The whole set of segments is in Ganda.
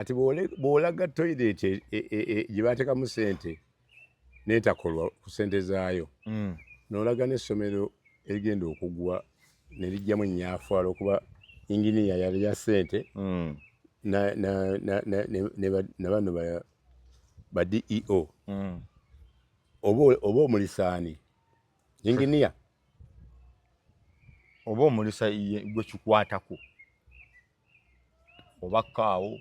ati bw'olaga toilet gye bateekamu ssente n'etakolwa ku ssente zaayo n'olaga n'essomero erigenda okugwa ne lijjamu ennyaafu olw'okuba inginiya yali ya ssente na bano ba DEO oba omulisaani inginiya oba omulisa gwe kikwatako oba kaawo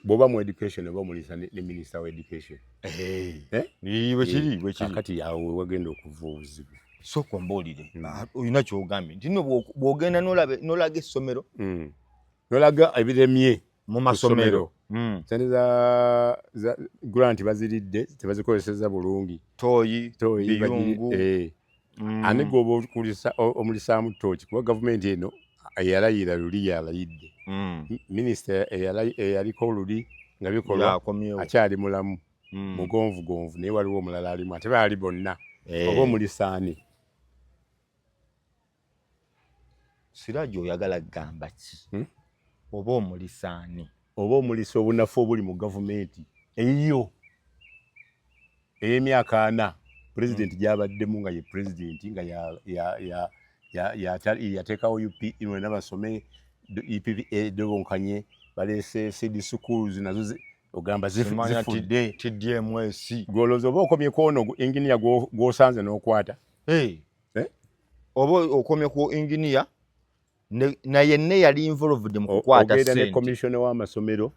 bw'oba mu education oba omulisa ne minisita wa education bwekiri kakati awo wagenda okuva obuzibu sooka ombuulire olina kyogambye nti nno bw'ogenda n'olaga essomero n'olaga ebiremye mu masomero sente za grant baziridde tebazikozeseza bulungi tooyi biyungu ani gwoba omulisaamu tooki kuba gavumenti eno eyalayira luli yalayidde minisita eyaliko oluli nga bikolwa akyali mulamu mugonvugonvu naye waliwo omulala alimu ate baali bonna oba omulisaani Sirajja oyagala kugamba ki oba omulisaani oba omulisa obunafu obuli mu gavumenti eyiyo ey'emyaka 4 pulezidenti gy'abaddemu nga ye pulezidenti nga yateekawo UPE mwena basome EPA dobonkanye baleese CD schools nazo ogamba zifudde TDMS gwolooza oba okomyeko ono inginiya gw'osanze n'okwata oba okomye ku inginiya naye ne yali involved mu kukwata ssente ogenda ne commissioner w'amasomero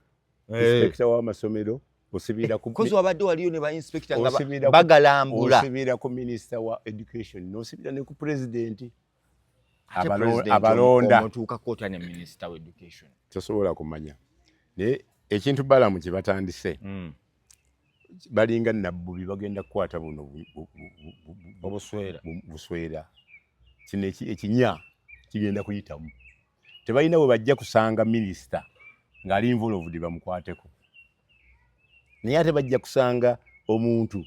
inspector w'amasomero osibira ku kozi wabadde waliyo ne ba inspector nga bagalambula osibira ku minister wa education n'osibira ne ku president abalonda omutuuka kota ne minister wa education tosobola kumanya naye ekintu balamu kye batandise balinga nabbubi bagenda kukwata buno buswera kino ekinya kigenda kuyitamu tebalina bwe bajja kusanga minisita ng'ali involved bamukwateko naye ate bajja kusanga omuntu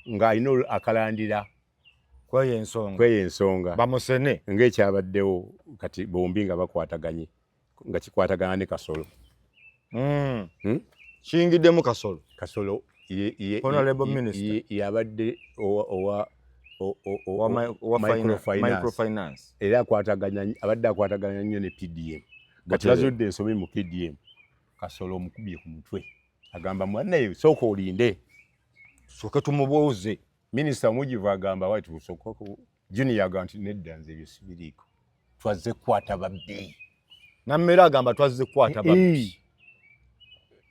ng'alina akalandira kweyo ensonga bamusene ng'ekyabaddewo kati bombi nga bakwataganye nga kikwatagana ne Kasolo kiyingiddemu Kasolo honorable minister yabadde microfinance era abadde akwataganya nnyo ne PDM kati bazudde ensobi mu PDM Kasolo omukubye ku mutwe agamba mwannaye sooka olinde soke tumubuuze minisita omujivu agamba wati usokoko junior agamba nti nedda nze ebyo sibiriiko twazze kukwata babbi nammera agamba twazze kukwata babbi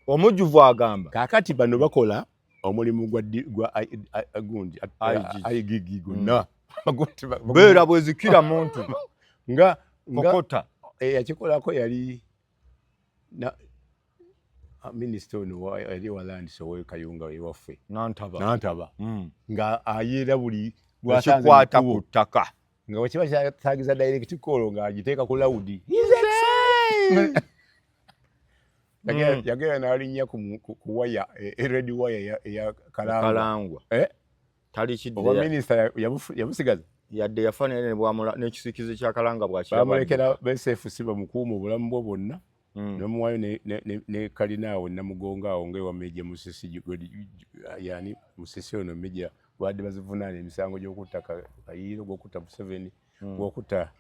omujuvu agamba kaakati bano bakola omulimu gwa gundi igigi gonna beera bwezikira muntu nga kokota yakikolako yali minisita ono yali wa land Sowoyo Kayunga ewaffe Nantaba nga ayeera buli lwakikwata ku ttaka nga wekiba kyataagiza direct call ng'agiteeka ku loud yagera n'alinnya ku waya red waya eya Kalangwa tali kidde oba minisita yabusigaza yadde yafaanana bwamula n'ekisikizi kya Kalangwa bwakiraba bamulekera BSFC bamukuuma obulamu bwo bwonna n'omuwayo ne kalinaawo namugonga awo ng'ewa Meja Musisi yani Musisi ono Meja wadde bazivunaana emisango gy'okutta Kayiiro gw'okutta Museveni gw'okutta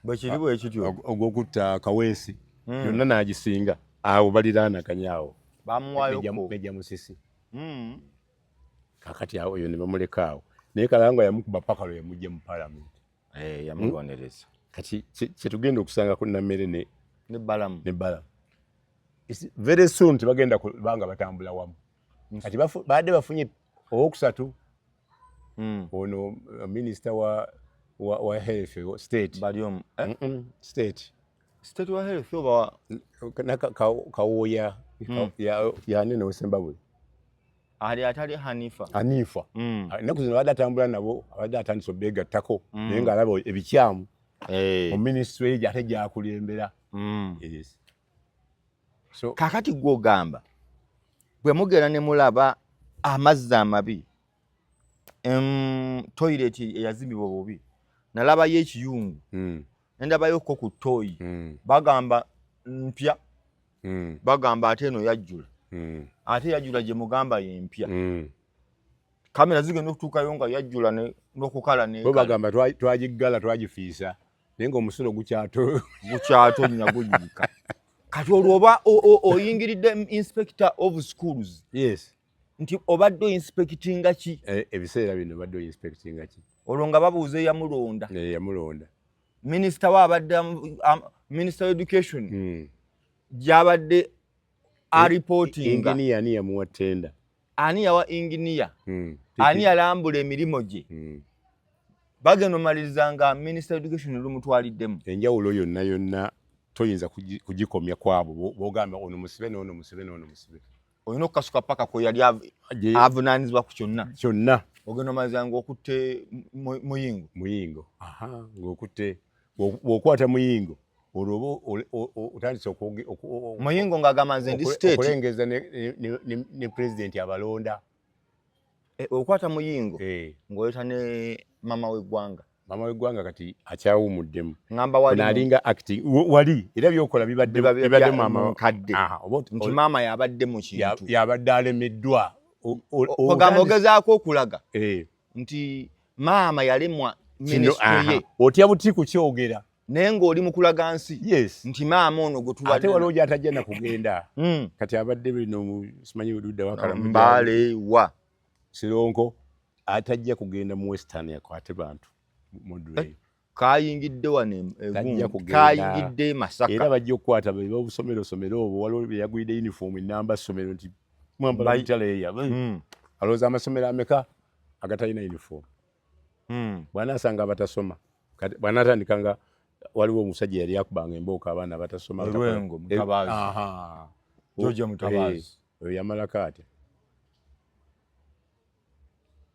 bwekiri bwekityo ogw'okutta Kaweesi yonna n'agisinga awo baliraanaganya awo bamuwaayo Meja Musisi kakati awo yo ne bamuleka awo naye Kalangwa yamukuba paka lwe yamujja mu Parliament yamubonereza kati kyetugenda okusanga ku Nammere ne balamu very soon tebagenda kubanga batambula wamu kati badde bafunye owokusatu ono minisita wa health state baliomu state wa health oba Kawooya yani n'Owesembabwe ali atali Hanifa ennaku zino abadde atambula nabo abadde atandise obeegattako naye ng'alaba ebikyamu omuminisitule ate gyakulembera kakati gw'ogamba bwe mugenda ne mulaba amazzi amabi toilet eyazimbibwa bubi nalabayo ekiyungu nendabayoko ku ttooyi bagamba mpya bagamba ate eno yajjula ate yajjula gye mugamba yempya kamera zigenda okutuukayo nga yajjula n'okukala bo bagamba twagiggala twagifiisa naye ng'omusulo gukyatonya guyiika kati olwo oba oyingiridde inspector of schools nti obadde oinspectinga ki ebiseera bino obadde oinspectinga ki olwo nga babuuza eyamulonda minisita waabadde minister of education gyabadde aripotinga ani yamuwa tenda ani yawa engineer ani yalambula emirimu gye bagenda omaliriza nga minister of education lumutwaliddemu enjawulo yonna toyinza kugikomya kwabo bogamba ono musibe n'ono musibe n'ono musibe olina okukasuka paka kwe yali avunaanyizibwa ku kyonna ogenda omaliriza ng'okutte muyingo ng'okutte bw'okwata muyingo olwo otandise muyingo ng'agamba nze ndi state okulengeza ne president abalonda okwata muyingo ng'oyota ne mama w'eggwanga kati akyawumuddemu ngamba nalinga acting wali era byokola bibadde mama kadde nti mama yabadde mu kintu yabadde alemeddwa ogamba ogezaako okulaga nti maama yalemwa minisitule ye otya buti kukyogera naye ng'oli mu kulaga nsi nti maama ono gwe tubadde ate waliwo gy'atajja na kugenda kati abadde bino simanyi ludda wakalamu Mbale wa Sironko atajja kugenda mu Western yakwate bantu module kayingidde wane kayingidde Masaka era bajja okukwata bwe obusomero obwo waliwo yagwidde uniform namba somero nti mwambala bitale ya aloza amasomero ameka agatayina uniform bwana asanga abatasoma kati bwana atandikanga waliwo omusajja yali akubanga embooka abaana batasoma Lwengo Mutabazi George Mutabazi yamalako ate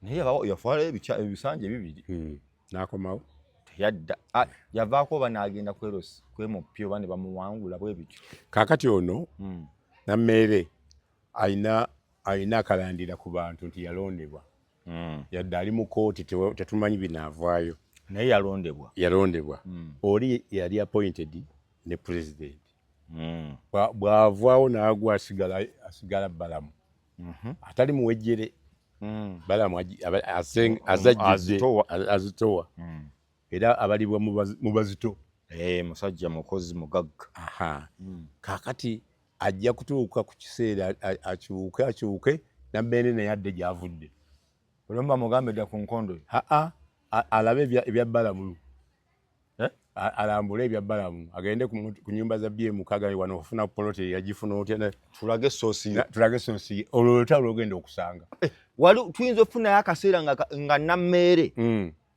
naye yafaala ebisanja bibiri n'akomawo teyadda yavaako oba n'agenda kwemupya oba ne bamuwangula bwe bityo kaakati ono nammeere ayina akalandira ku bantu nti yalondebwa yadde ali mu kooti tetumanyi binaavaayo naye yalondebwa oli yali appointed ne president bw'avaawo n'agwa asigala balamu atali muwejjere balamu azitowa era abalibwa mu bazito musajja mukozi mugagga kaakati ajja kutuuka ku kiseera akyuke nambeene naye adde gy'avudde olomba mugambe dda ku nkondo alabe ebya balamu alambule ebya balamu agende ku nyumba za BM wano ofuna polote yagifuna otya tulage soosi olwo olutalo lwogenda okusanga wali tuyinza okufunayo akaseera nga nammeere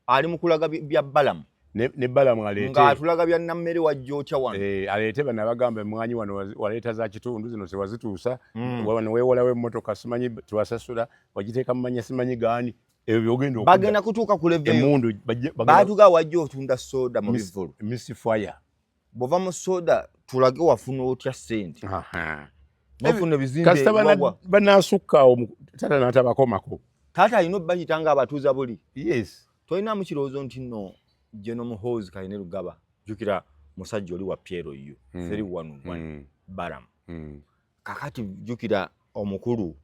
ali mu kulaga bya balamu ne balamu aleete ng'atulaga bya nammeere wajja otya wano aleete bano abagamba emwanyi wano waleeta za kitundu zino tewazituusa wano weewolawo emmotoka simanyi tewasasula wagiteeka mu manya simanyi gaani bagenda kutuuka ku level baatuga wajja otunda soda mu bivulu misifire bw'ova mu soda tulage wafuna otya ssente nofuna ebizimbe banaasukkaawo taata n'atabakomako taata alina obbakita ng'abatuuza buli tolinamu kirowoozo nti nno General Muhoozi Kayine Lugaba jjukira musajja oli wa Piero yo 311 balamu kakati jjukira omukulu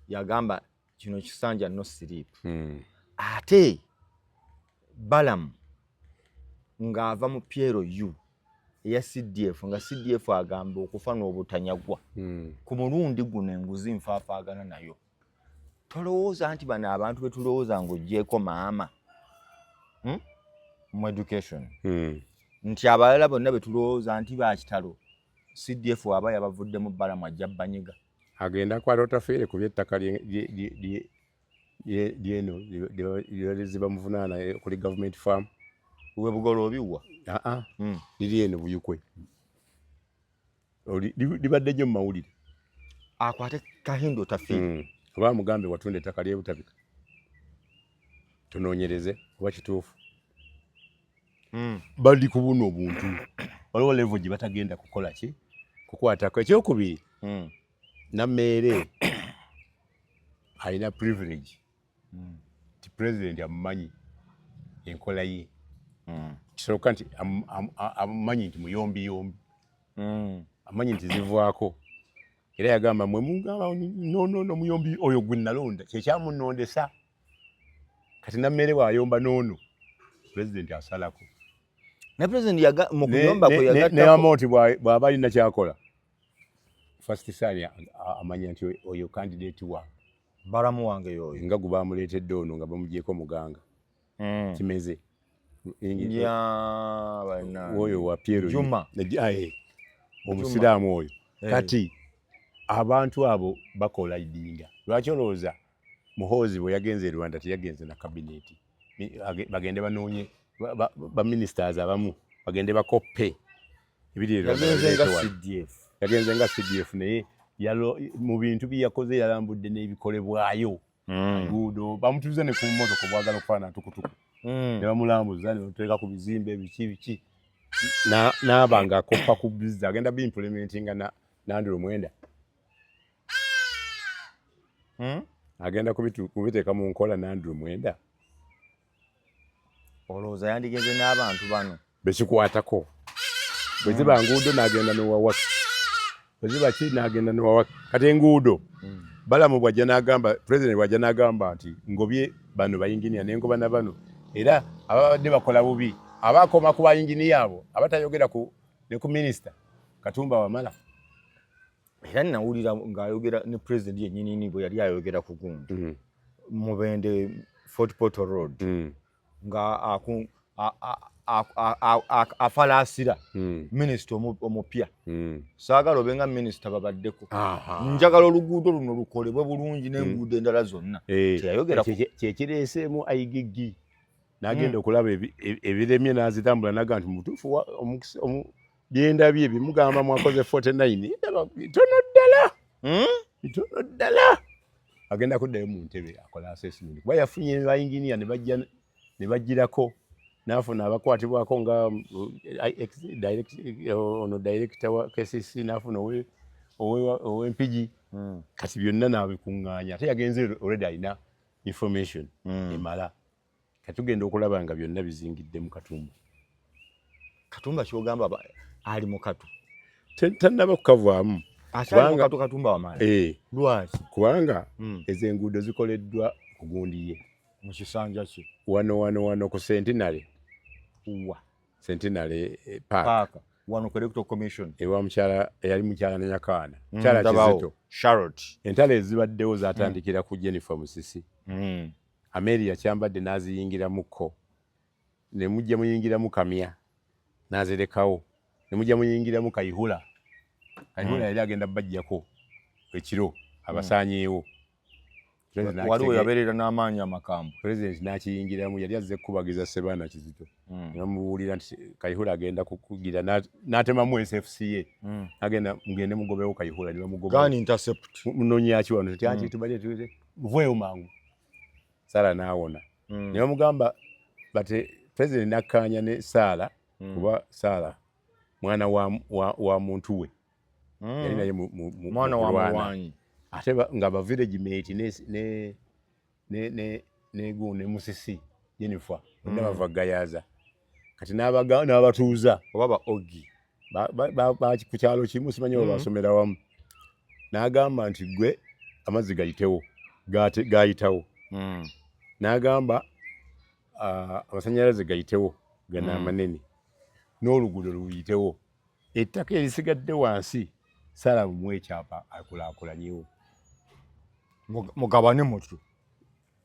yagamba kino kisanja no sleep ate balamu ng'ava mu Piero yu eya CDF nga CDF agamba okufa n'obutanyagwa ku mulundi guno enguzi nfaafaagana nayo tolowooza nti bano abantu betulowooza ng'oggyeko maama mu education nti abalala bonna betulowooza nti bakitalo CDF aba yabavuddemu balamu ajja banyiga agenda kwala otafiire ku byettaka lyeno liba muvunaana kuli government farm we bugolo obiwa liri eno buyukwe libadde nnyo mu mawulire akwate kahindo otafiire oba mugambe watunda ettaka lyebutabika tunoonyereze oba kituufu bali ku buno obuntu waliwo levo gye batagenda kukola ki kukwatako ekyokubiri nammeere alina privilege ti president amumanyi enkola ye kisooka nti amumanyi nti muyombiyombi amanyi nti zivaako era yagamba mwe mugamba no muyombi oyo gwe nalonda kyekyamunondesa kati nammere bw'ayomba n'ono pulezidenti asalako ne pulezidenti mu kuyomba kwe yagattako ne amount bw'aba alina kyakola first sign amanya nti oyo candidate wa balamu wange yoyo nga gwe bamuleetedde ono nga bamugyeko muganga kimeze oyo wa Piero Juma omusiraamu oyo kati abantu abo bakola idinga lwaki olowooza Muhoozi bwe yagenze e Rwanda teyagenze na kabineti bagende banoonye baministers abamu bagende bakoppe yagenze nga CDF naye mu bintu byeyakoze yalambudde n'ebikolebwayo nguudo bamutuuze ne ku mmotoka bwagala okufaana tukutuku ne bamulambuza ne bamuteeka ku bizimbe biki n'aba nga akoppa ku bizi agenda biimplementinga na Andrew Mwenda agenda kubiteeka mu nkola na Andrew Mwenda olowooza yandigenze n'abantu bano bekikwatako bwe ziba nguudo n'agenda n'owawaka bwe ziba ki n'agenda n'owawaka kati enguudo Balamu bw'ajja n'agamba president bw'ajja n'agamba nti ngobye bano bayinginiya n'engoba na bano era ababadde bakola bubi abakoma ku bayinginiya abo abatayogera ne ku minisita Katumba Wamala era nawulira ng'ayogera ne president yennyini bwe yali ayogera ku gundi Mubende Fort Portal Road nga afalaasira minisita omupya saagala obenga minisita babaddeko njagala oluguudo luno lukolebwe bulungi n'enguudo endala zonna kyekireeseemu ayigiggi n'agenda okulaba ebiremye n'azitambula naga nti mutuufu byendabye bimugamba mwakoze 49 bitono ddala agenda kuddayo mu ntebe akola assessment kuba yafunye bayinginiya ne bajjirako n'afuna abakwatibwako nga director wa KCC n'afuna ow'empigi kati byonna n'abikuŋŋaanya ate yagenze already alina information emala kati tugenda okulaba nga byonna bizingidde mu Katumba kyogamba ali mu katu tannaba kukavaamu Katumba Wamala lwaki kubanga ezo enguudo zikoleddwa ku gundi ye mu kisanja kye wano ku Centenary Park wano ku Electoral Commission ewa mukyala eyali mukyala na Nyakaana mukyala Kizito Charlotte entalo ezibaddewo zatandikira ku Jennifer Musisi Amelia kyambadde n'aziyingiramuko ne mujja muyingiramu Kamya n'azirekawo ne mujja muyingiramu Kayihura yali agenda bajjako ekiro abasaanyeewo waliwo yabeerera n'amaanyi amakambu president n'akiyingiramu yali azze kubagiza Ssebaana Kizito namubuulira nti Kayihura agenda kukugira n'atemamu SFCA agenda mugende mugobewo Kayihura ne bamugoba munoonyaki wano tyanki tubadde muveeyo mangu Sala n'awona ne bamugamba bate president n'akkaanya ne Sala kuba Sala mwana wa muntu we yali naye mwana wa muwanyi ate nga ba village mate ne Musisi Jennifer bonna bava gayaza kati n'abatuuza oba ba ogi ku kyalo kimu simanyi oba basomera wamu n'agamba nti gwe amazzi gayitewo gayitawo n'agamba amasannyalaze gayitewo gana amanene n'oluguudo luyitewo ettaka erisigadde wansi Sala bumuwe ekyapa akulaakulanyewo mugabane mutyo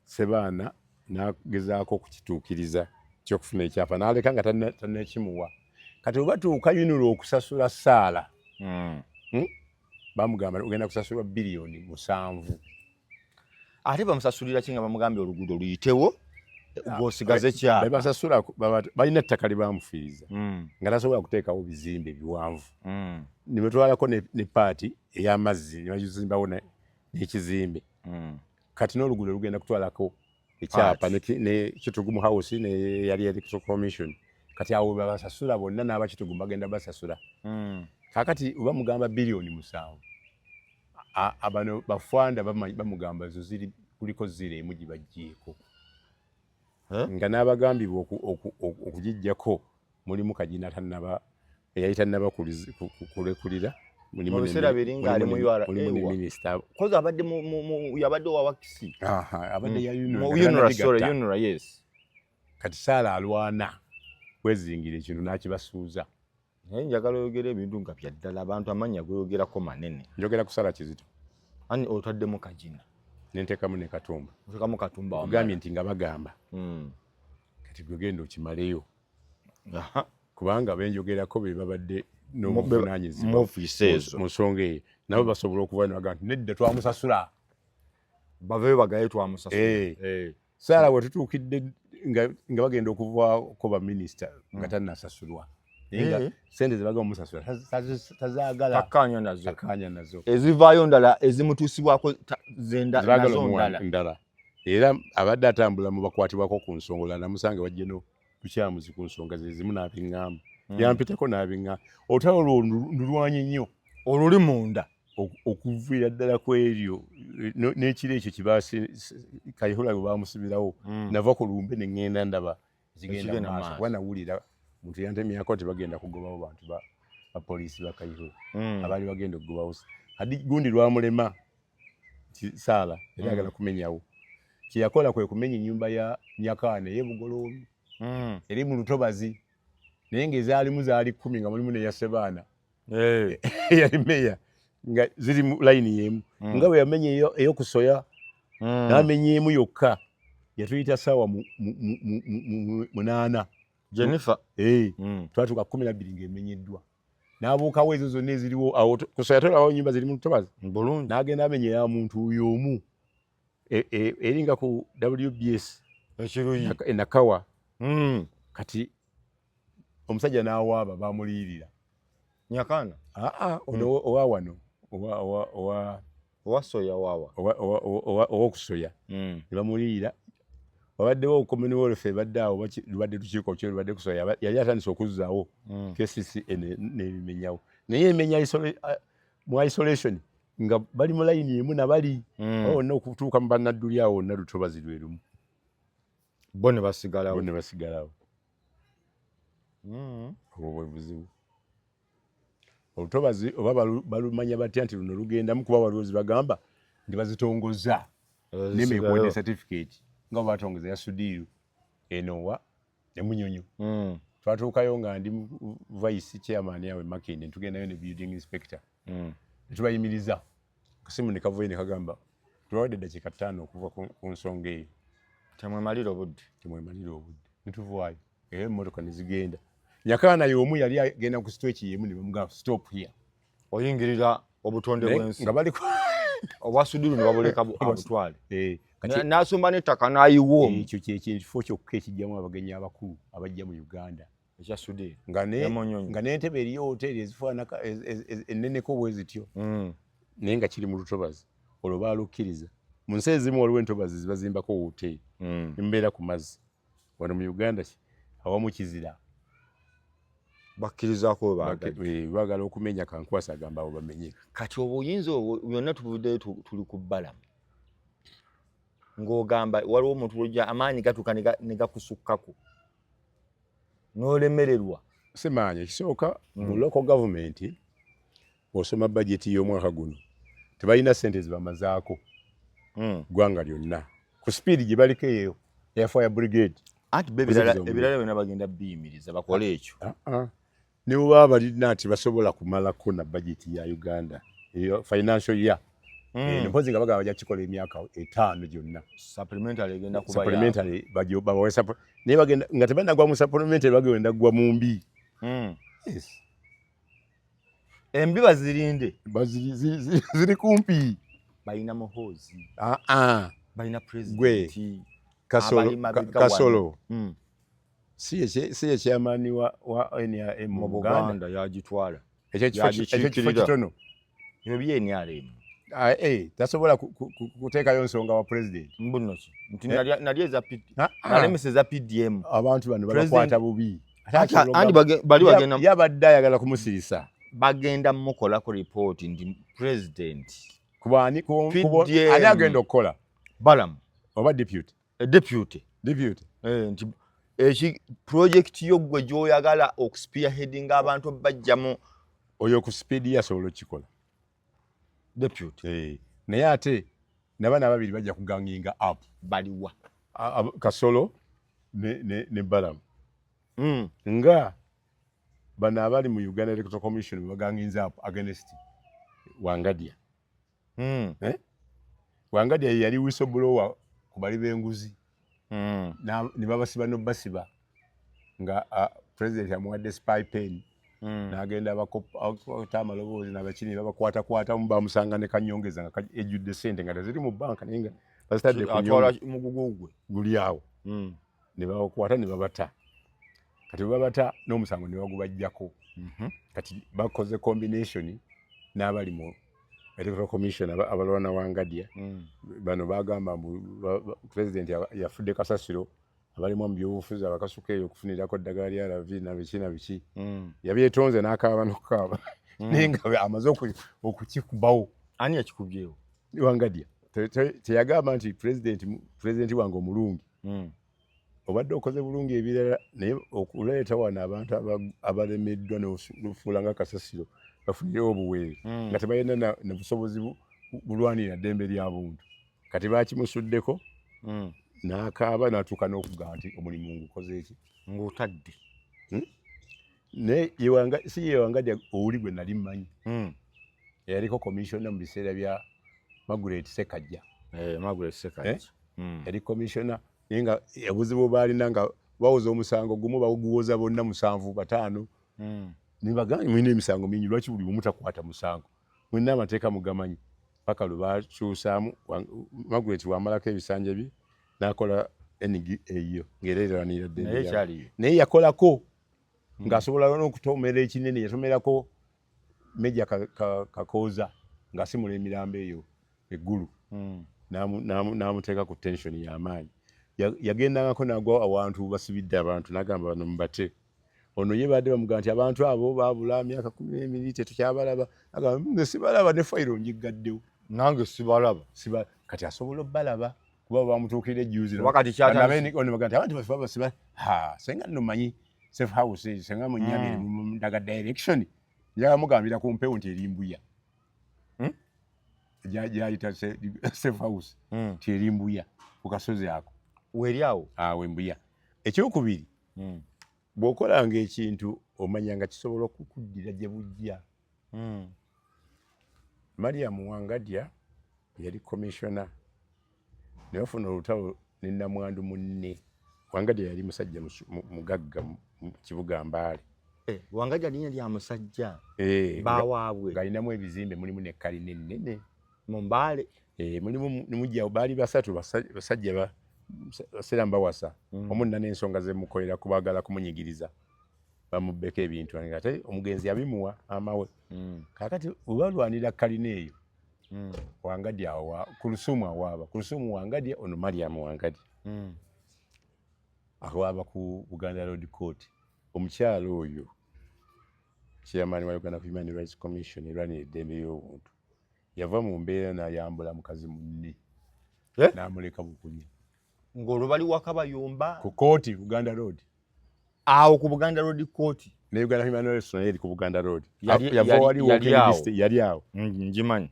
Ssebaana n'agezaako okukituukiriza kyokufuna ekyapa n'aleka nga tannakimuwa kati oba tuuka yunula okusasula Sala bamugamba ogenda kusasulwa biliyoni 7 ate bamusasulira ki nga bamugambye oluguudo luyitewo gwosigaze kyapa basasula balina ettaka lye bamufiiriza nga tasobola kuteekawo bizimbe biwanvu ne batwalako ne paati ey'amazzi ne bagizimbawo n'ekizimbe kati n'oluguudo lugenda kutwalako ekyapa ne Kitugumu House ne yali Electoral Commission kati awo babasasula bonna n'abakitugumu bagenda basasula kakati oba mugamba biliyoni 7 abano bafwanda bamugamba zo ziri kuliko ziri emu gibajjeeko nga n'abagambibwa okugijjako mulimu Kagina eyali tannaba kulekulira mu biseera biringa ali mu URA minister koza abadde mu yabadde wa wakisi abadde ya UNRA yes kati Saala alwana kwezingira ekintu n'akibasuuza naye njagala oyogera ebintu nga bya ddala abantu amanya goyogerako manene njogera ku Saala Kizito ani otaddemu Kajina nenteekamu ne Katumba otekamu Katumba ogambye nti nga bagamba kati gwegenda okimaleyo kubanga benjogerako be babadde n'obuvunaanyizibwa mu nsonga eyo nabo basobola okuba nebaga nti nedda twamusasula baveyo bagaye twamusasula Saala bwe tutuukidde nga bagenda okuvaako baminisita nga tannasasulwa naye sente ze baga omusasula tazaagala takkaanya nazo ezivaayo ndala ezimutuusibwako nazo ndala era abadde atambula mu bakwatibwako ku nsonga namusange wajje no tukyamuzi ku nsonga ze zimu n'abiŋŋamba yampitako n'abiŋŋamba olutalo olwo ndulwanyi nnyo oluli munda okuviira ddala ku eryo n'ekiro ekyo Kayihura bwe bamusibirawo nava ku lumbe ne ŋŋenda ndaba zigenda maaso kuba nawulira muntu yantemyako tebagenda kugobawo bantu ba poliisi ba Kayihura abaali bagenda okugobawo hadi gundi lwamulema Saala yali agala kumenyawo kyeyakola kwe kumenya ennyumba ya Nyakaana ey'Ebugoloobi eri mu Lutobazi naye ng'ezaalimu zaali 10 nga mulimu neya Sebaana yali meya nga ziri mu layini y'emu nga bwe yamenya ey'okusoya n'amenya emu yokka yatuyita ssaawa 8 Jennifer twatuuka 12 ng'emenyeddwa n'abuukawo ezo zonna eziriwo awo kusoya tolaba ennyumba ziri mu Lutobazi n'agenda amenya ya muntu oyo omu eringa ku WBS ekiruyi Nakawa kati omusajja n'awaaba bamuliyirira Nyakaana owa wano owa soya wawa owokusoya ne bamuliyira wabaddewo Commonwealth ebadde awo lubadde lukiiko kyo lubadde kusoya yali atandise okuzzaawo KCC nebimenyawo naye emenya mu isolation nga bali mu layini emu nabali wonna okutuuka mu bannadduli awo wonna Lutobazi lwe lumu bo ne basigalawo obwo bwe buzibu Olutobazi oba balumanya batya nti luno lugendamu kuba waliwo zibagamba nti bazitongoza n'emikuwadde certificate nga batongeza ya Sudiru enowa ne Munyonyo twatuukayo nga ndi vice chairman yawe Makinde tugendayo ne building inspector netubayimiriza kasimu ne kavuye ne kagamba tubawadde eddakiika 5 okuva ku nsonga eyo temwemalira obudde netuvaayo era emmotoka ne zigenda Nyakaana y'omu yali agenda ku stretch yemu ne bamugamba stop here oyingirira obutonde bw'ensi nga bali obwa Sudiru ne babuleka abutwale n'asomba n'ettaka n'ayiwa omu ekyo kyekifo kyokka ekijjamu abagenyi abakulu abajja mu Uganda ekya Sudiru nga n'entebe eriyo hoteri ezifaana enneneko bwe zityo naye nga kiri mu Lutobazi olwo baalukkiriza mu nsi ezimu waliwo entobazi zibazimbako hoteri embeera ku mazzi wano mu Uganda awamu kizira bakkirizaako baagala okumenya Kankwasa agamba abo bamenye kati obuyinza obwo byonna tubuddeyo tuli ku bbalamu ng'ogamba waliwo omuntu lojja amaanyi gatuuka ne gakusukkako n'olemererwa simaanyi ekisooka mu local government osoma bajeti y'omwaka guno tebalina ssente zibamazaako ggwanga lyonna ku sipiidi gye baliko eyo ya fire brigade anti ebirala byonna bagenda biyimiriza bakole ekyo ne bw'oba balina nti basobola kumalako na bajeti ya Uganda eyo financial year mpozi nga bagamba bajja kikola emyaka 5 gyonna supplementary egenda kuba supplementary babawe naye bagenda nga tebanagwa mu supplementary bagenda gwa mu mbi yes embi bazirinde ziri kumpi balina muhoozi balina president Kasolo si chairman wa NRM mu Buganda yagitwala ekyo kifo kitono ebyo bye NRM tasobola kuteekayo nsonga wa president mbuno ki nti nali eza nalemesa eza PDM abantu bano babakwata bubi andi bali bagenda yabadde ayagala kumusirisa bagenda mukolako report ndi president kubani ani agenda okukola Balamu oba deputy nti eki project yo gwe gyoyagala okuspearheading abantu bajjamu oyo ku speed yasobola okikola deputy naye ate n'abaana ababiri bajja kuganginga up baliwa Kasolo ne Balamu nga bano abali mu Uganda Electoral Commission baganginze up against Wangadia. Wangadia yali whistleblower ku bali b'enguzi ne babasiba n'obasiba nga president amuwadde spy pen n'agenda abakopa amaloboozi n'abakini babakwatakwata mu bamusanga ne kanyongeza nga ejjudde ssente nga teziri mu banka naye nga bazitadde ku mugugu gwe guli awo ne babakwata ne babata kati babata n'omusango ne bagubajjako kati bakoze combination n'abali mu Electoral Commission abalwana Wangadia bano bagamba president yafudde kasasiro abalimu mu byobufuzi abakasuka eyo okufunirako eddagala lya lavi na biki yabyetonze n'akaaba n'okukaaba naye nga amaze okukikubawo. Ani yakikubyewo? Wangadia teyagamba nti president wange omulungi obadde okoze bulungi ebirala naye okuleeta wano abantu abalemeddwa n'ofuula nga kasasiro bafunirewo obuweere nga tebalina na busobozi bulwanira ddembe lya buntu kati bakimusuddeko n'akaaba n'atuuka n'okugamba nti omulimu ngukoze eki ng'otadde naye si ye Wangadia owuli gwe nali mmanyi yaliko commissioner mu biseera bya Margaret Sekajja yali commissioner naye nga obuzibu baalina nga bawoza omusango gumu baguwoza bonna 7-5 ne bagamba mulina emisango mingi lwaki buli omu takwata musango mulina amateeka mugamanyi paka lwe bakyusaamu Margaret wamalako ebisanja bye n'akola enigi eyo ng'ereeranira ddembe naye yakolako ng'asobola n'okutomera ekinene yatomerako Meja Kakooza ng'asimula emirambo eyo eggulu n'amuteeka ku tension y'amaanyi yagendangako nagwa awantu basibidde abantu n'agamba bano mubate ono ye badde bamugamba nti abantu abo baabula myaka 12 tetukyabalaba agamba sibalaba ne fayiro njiggaddewo nange sibalaba kati asobola obbalaba kuba bamutuukira ejjuuzi wakati kyatani ono bagamba abantu bafe basiba senga nno manyi safe house senga munyamire mu daga direction njaga mugambira ku mpewo nti erimbuya jayita safe house nti erimbuya ku kasozi ako weri awo wembuya. Ekyokubiri bw'okolanga ekintu omanya nga kisobola okukuddira gye bujja. Mariam Wangadia yali commissioner ne bafuna olutalo ne nnamwandu munne. Wangadia yali musajja mugagga mu kibuga Mbale. Wangadia linnya lya musajja bawaabwe ng'alinamu ebizimbe mulimu ne kalina ennene mu Mbale. Mulimu nimujja baali basatu basajja basera mbawasa omunna n'ensonga ze mukolera kubagala kumunyigiriza bamubbeko ebintu ate omugenzi yabimuwa amawe kakati ubalwanira kalina eyo Wangadia ku Lusumu awaaba ku Lusumu Wangadia ono Mariam Wangadia awaaba ku Buganda Road Court. Omukyalo oyo chairman wa Uganda Human Rights Commission erwanira eddembe ly'obuntu yava mu mbeera n'ayambula mukazi munne n'amuleka bukunya ng'olwo bali wakabayomba ku kooti Buganda Road awo ku Buganda Road Court ne Uganda Human Rights eri ku Buganda Road yava wali yali awo njimanyi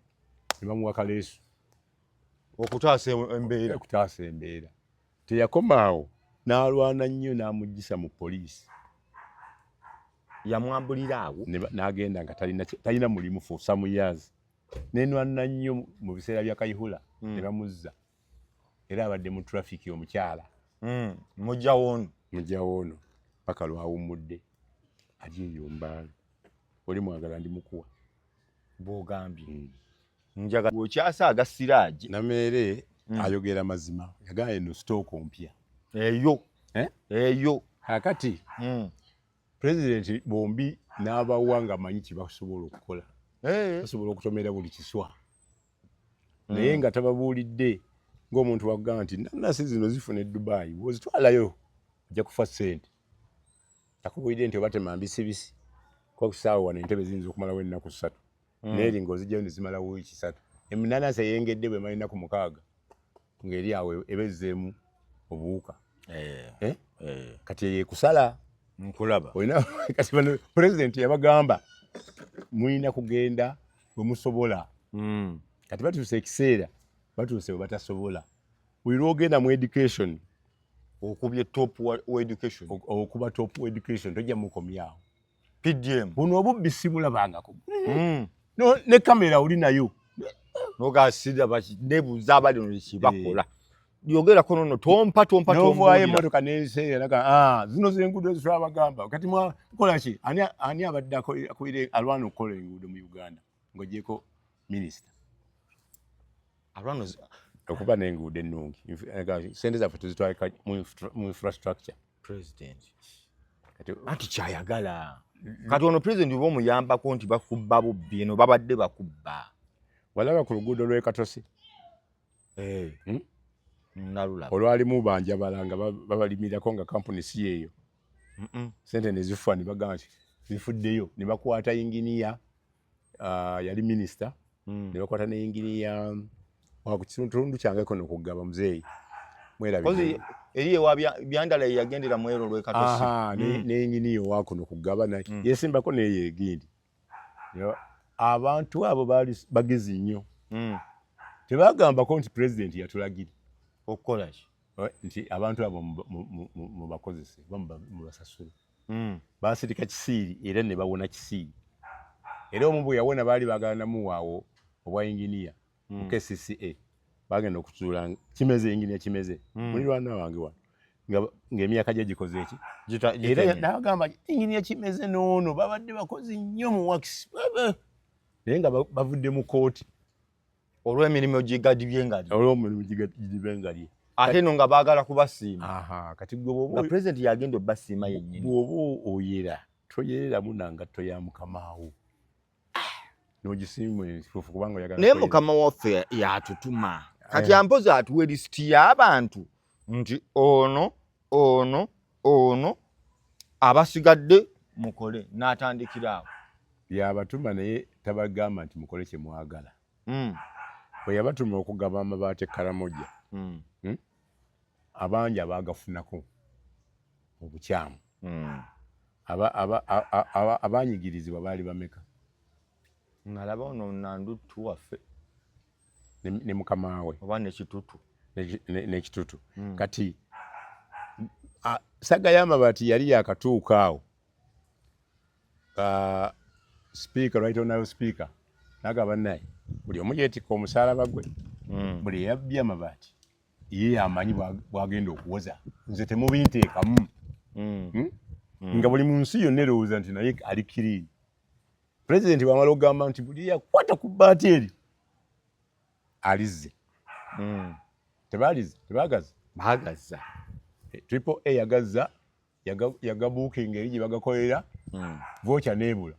ne bamuwa kaleesu okutaasa embeera teyakoma awo n'alwana nnyo n'amugisa mu poliisi yamwambulira awo n'agenda nga talina mulimu for some years nenwanna nnyo mu biseera bya Kayihula ne bamuzza era abadde mu traffic omukyala mujja woono paka lwawummudde ajeeyo Mbale oli mwagala ndi mukuwa bw'ogambye njaga bw'okyasaaga Siraji Nameere ayogera mazima yagamba eno stooko mpya eyo kakati president bombi n'abawa nga manyi kye basobola okukola basobola okutomera buli kiswa naye nga tababuulidde ng'omuntu wagamba nti nanasi zino zifuna e Dubai wozitwalayo ojja kufa ssente takubuulidde nti obatema mbisibisi kwa kusaawa wano entebe ziyinza okumalawo ennaku 3 neeri ng'ozijjayo ne zimalawo wiiki 3 eminanasi eyengedde bwe malina ku 6 ng'eri awo ebezzeemu obuwuka kati yeekusala nkulaba olina kati bano president yabagamba mulina kugenda bwe musobola. Kati batuuse ekiseera batuuse bwe batasobola. Buli lwogenda mu education okubye top education okuba top education tojja mukomyawo. PDM buno obubbi sibulabangako. No ne kamera oli nayo nogasida nebuuza abali no kibakola yogera kono no tompa novaayo emmotoka neseera zino zenguudo ezitwabagamba kati mwakola ki ani abadde akwire alwana okukola enguudo mu Uganda ng'ogyeko minisita alwana okuba n'enguudo ennungi sente zaffe tuzitwalika mu infrastructure. President anti kyayagala kati ono president oba omuyambako nti bakubba bubbi eno babadde bakubba. Walaba ku luguudo lw'e Katosi nalulaba olwalimu banja balanga babalimirako nga kampuni si yeeyo. Sente ne zifa ne bagamba nti zifuddeyo ne bakwata inginiya yali minisita ne bakwata ne inginiya wa ku kitundu kyange kono kugaba muzeeyi mwerabi eriye wa byandala yagendera mwero lw'e Katosi ne inginiya wa kuno kugaba naye yesimbako neye egindi. Abantu abo baali bagezi nnyo tebagambako nti president yatulagira okukola ki nti abantu abo mu bakozese mu basasula basirika kisiiri era ne bawona kisiiri era omu bwe yawona baali baganamu waawo obwa inginiya mu KCCA bagenda okutuula kimeze inginiya kimeze mulirwana wange wano ng'emyaka gye gikoze eki era nabagamba inginiya kimeze noono babadde bakozi nnyo mu wakisi naye nga bavudde mu kooti olw'emirimu gigadibyengali ate no nga baagala kubasiima. Kati gwe nga president yagenda obbasiima yennyini bw'oba oyera toyereramu nangatto ya mukamaawo n'ogisiimu enfuufu kubanga oyagala naye mukama waffe yatutuma kati ampozi atuwa lisiti y'abantu nti ono abasigadde mukole n'atandikira awo. Yabatuma naye tabagamba nti mukole kye mwagala. Bwe yabatuma okugaba amabaati Karamoja abangi abaagafunako obukyamu abanyigirizibwa baali bameka. Nalaba ono Nanduttu waffe ne mukama we oba n'ekitutu kati saga y'amabaati yali yakatuuka awo. Speaker right on speaker nagaba naye buli omu yeetikka omusalaba gwe buli yabbye amabaati ye amanyi bwagenda okuwoza nze temubinteekamu nga buli mu nsi yonna erowooza nti naye ali kiriini. Pulezidenti bw'amala okugamba nti buli yakwata ku bbaati eri alizze tebagaza baagaza Triple A yagazza yagabuukinga eri gye bagakolera vocha nebula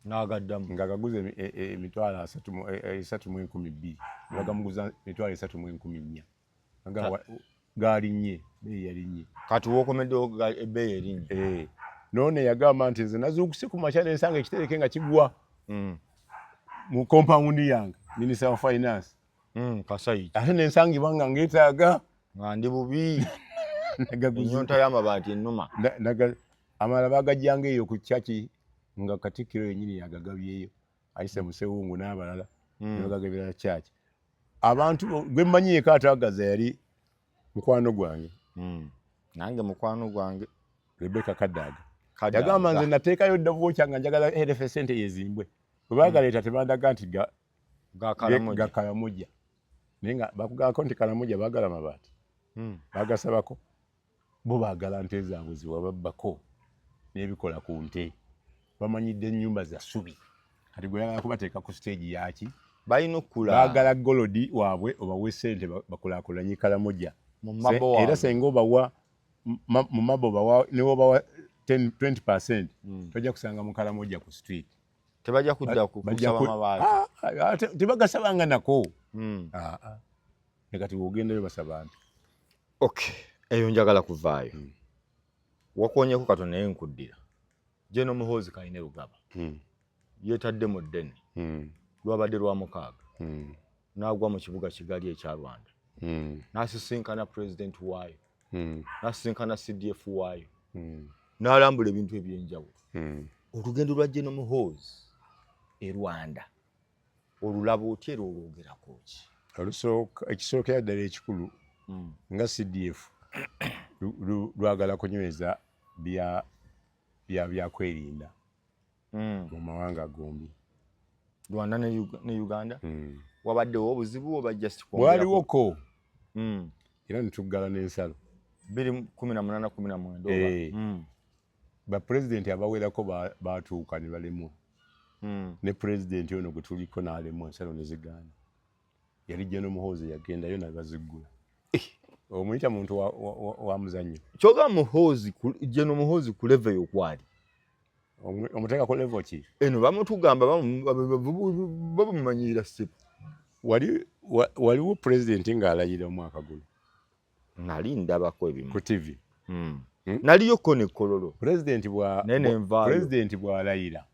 nagaddamu nga gaguze emitwalo 3,200 bagamuguza emitwalo 3,400 nga gaalinnye beeyi yalinnye kati wokomeddewo ebbeeyi erinnya none yagamba nti nze nazuukuse ku makya n'ensanga ekitereke nga kigwa mu compound yange Minister of Finance Kasai ate n'ensangibwa nga ngeetaaga nga ndi bubi ennyonta y'amabaati ennuma amala bagajjanga eyo ku kyaki nga Katikkiro yennyini yagagabyeyo ayise Musewungu n'abalala nebagagabira kyaki. Abantu gwe mmanyiiko ataagaza yali mukwano gwange nange mukwano gwange Rebecca Kadaga yagamba nze nateekayo dda vocha nga njagala LFS sente yezimbwe bwe baagaleeta tebandaga nti ga Karamoja naye nga bakugambako nti Karamoja baagala amabaati bagasabako bo baagala nte zaabwe ziwababbako n'ebikola ku nte bamanyidde ennyumba za ssubi kati gwe yagala kubateeka ku stage yaki balina okula baagala golodi waabwe obawe sente bakulaakulanye Karamoja era senga obawa mu mabo bawa ne obawa 20% tojja kusanga mu Karamoja ku street tebajja kudda kusaba amabaati tebagasabanga nako nekati wogendayo basaba nti okay eyo njagala kuvaayo wakonyeko Katonda naye nkuddira General Muhoozi Kainerugaba yeetadde mu ddene lwabadde lwa mukaaga n'agwa mu kibuga Kigali ekya Rwanda n'asisinkana president waayo n'asisinkana CDF waayo n'alambula ebintu ebyenjawulo. Olugendo lwa General Muhoozi e Rwanda olulaba otya era olwogerako ki? Ekisookera ddala ekikulu nga CDF lwagala kunyweza byakwerinda mu mawanga gombi, Rwanda ne Uganda. Wabaddewo obuzibu oba just bwaliwoko era netuggala n'ensalo 2018 bapulezidenti abawerako batuuka ne balemwa ne pulezidenti ono gwe tuliko n'alemwa ensalo ne zigaana. Yali General Muhoozi yagendayo nabaziggula. Omuyita muntu wa muzannyo. Kyoga Muhoozi, General Muhoozi ku level yokwali. Omuteeka ku level ki? Eno bamutugamba babumanyira step. Waliwo pulezidenti ng'alayira omwaka guno. Nali ndabako ebimu. Ku TV. Naliyo kone kololo. Pulezidenti bw'alayira.